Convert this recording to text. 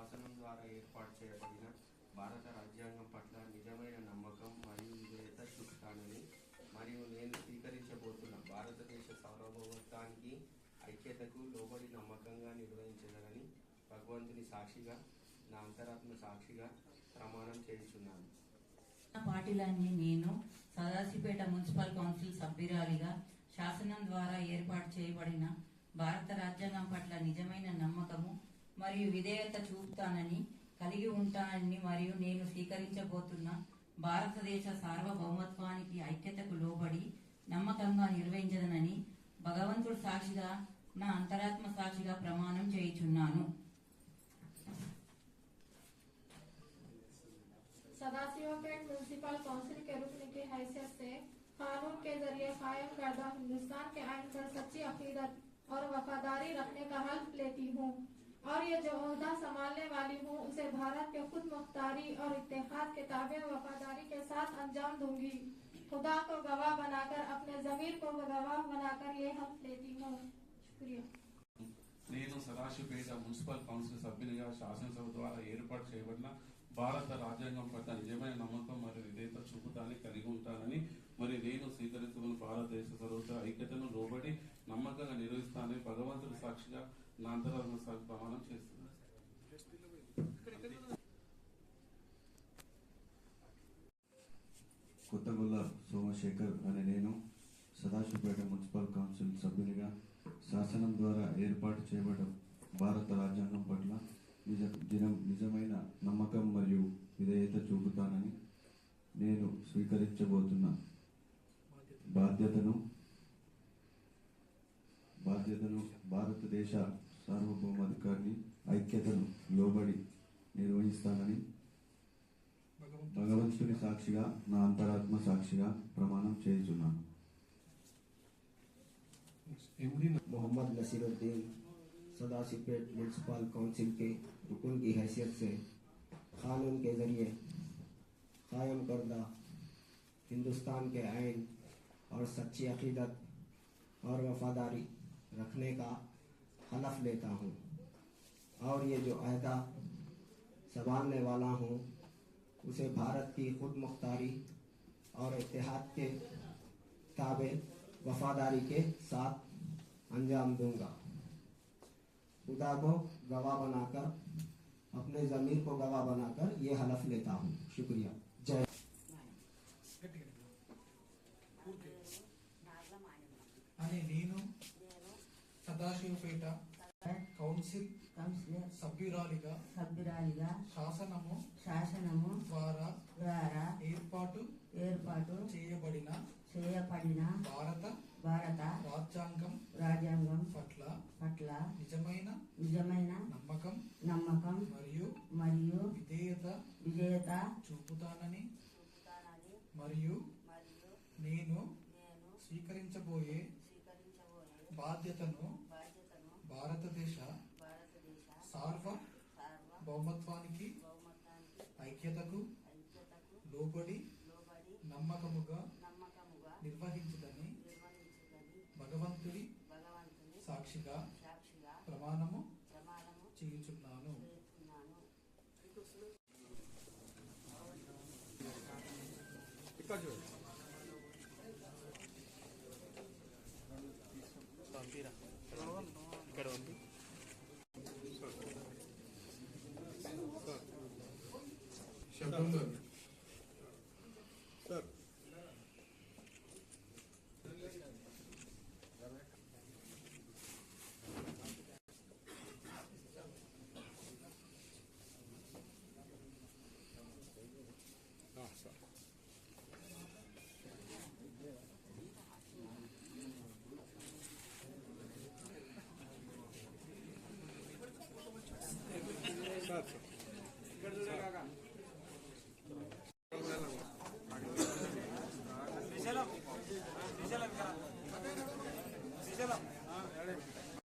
శాసనం ద్వారా ఏర్పాటు చేయబడిన భారత రాజ్యాంగం పట్ల నిజమైన నమ్మకం మరియు విధేయత చూపుతానని మరియు నేను స్వీకరించబోతున్న భారతదేశ సార్వభౌమత్వానికి ఐక్యతకు లోబడి నమ్మకంగా నిర్వహించగలని భగవంతుని సాక్షిగా నా అంతరాత్మ సాక్షిగా ప్రమాణం చేయుచున్నాను. పార్టీలన్నీ నేను సదాశివపేట మున్సిపల్ కౌన్సిల్ సభ్యురాలిగా శాసనం ద్వారా ఏర్పాటు చేయబడిన భారత రాజ్యాంగం పట్ల నిజమైన నమ్మకము మరియు విధేయత చూపుతానని కలిగి ఉంటానని మరియు నేను స్వీకరించబోతున్న భారతదేశ సార్వభౌమత్వానికి ఐక్యతకు లోబడి నమ్మకంగా నిర్వహించదనని భగవంతుడు సాక్షిగా నా అంతరాత్మ సాక్షిగా ప్రమాణం చేయుచున్నాను. सदाशिवपेट म्यूनिसिपल काउंसिल के रुकने की हैसियत से कानून के जरिए कायम करदा हिंदुस्तान के आइन पर सच्ची अकीदत और वफादारी रखने का हल्फ लेती हूँ और ये जो ओहदा संभालने वाली हूँ उसे भारत के खुद मुख्तारी और इत्तेहाद के ताबे वफादारी के साथ अंजाम दूंगी। खुदा को गवाह बनाकर अपने जमीर को गवाह बनाकर ये हल्फ लेती हूँ। शुक्रिया। నేను సదాశివపేట మున్సిపల్ కౌన్సిల్ సభ్యునిగా శాసనసభ ద్వారా ఏర్పాటు చేయబడిన భారత రాజ్యాంగం పట్ల నిజమైన నమ్మకం మరియు విధేయత చూపుతాన్ని కలిగి ఉంటానని మరియు నేను స్వీకరించుకున్న భారతదేశ సర్వత్ర ఐక్యతను లోబడి నమ్మకంగా నిర్వహిస్తానని భగవంతుడి సాక్షిగా నా అంతరాత్మ సాక్షి ప్రమాణం చేస్తున్నాను. కొత్తగొల్ల సోమశేఖర్ అనే నేను సదాశివపేట మున్సిపల్ కౌన్సిల్ సభ్యునిగా శాసనం ద్వారా ఏర్పాటు చేయబడ్డ భారత రాజ్యాంగం పట్ల నిజమైన నమ్మకం మరియు విధేయత చూపుతానని నేను స్వీకరించబోతున్న బాధ్యతను భారతదేశ సార్వభౌమాధికారిని ఐక్యతను లోబడి నిర్వహిస్తానని భగవంతుని సాక్షిగా నా అంతరాత్మ సాక్షిగా ప్రమాణం చేయుచున్నాను. मोहम्मद नसीरुद्दीन सदाशिवपेट म्यूनिसिपल काउंसिल के रुकन की हैसियत से कानून के जरिए कायम करदा हिंदुस्तान के आइन और सच्ची अकीदत और वफादारी रखने का हलफ लेता हूँ और ये जो अहदा संभालने वाला हूँ उसे भारत की खुद मुख्तारी और इत्तेहाद के ताबे वफादारी के साथ अंजाम दूंगा। खुदा को गवाह बनाकर अपने जमीर को गवाह बनाकर ये हलफ लेता हूँ। शुक्रिया। जय। అని నేను సదాశివపేట కౌన్సిల్ సభ్యురాలిగా శాసనము ద్వారా ఏర్పాటు చేయబడిన భారత రాజ్యాంగం పట్ల నిజమైన నమ్మకం మరియు విధేయత చూపుతానని మరియు నేను స్వీకరించబోయే బాధ్యతను భారతదేశ సార్వభౌమత్వానికి ఐక్యతకు లోబడి నమ్మకముగా నిర్వహించదని భగవంతుడి సాక్షిగా ప్రమాణము చేయుచున్నాను. ఇక్కడ ఉంది శబ్దంలో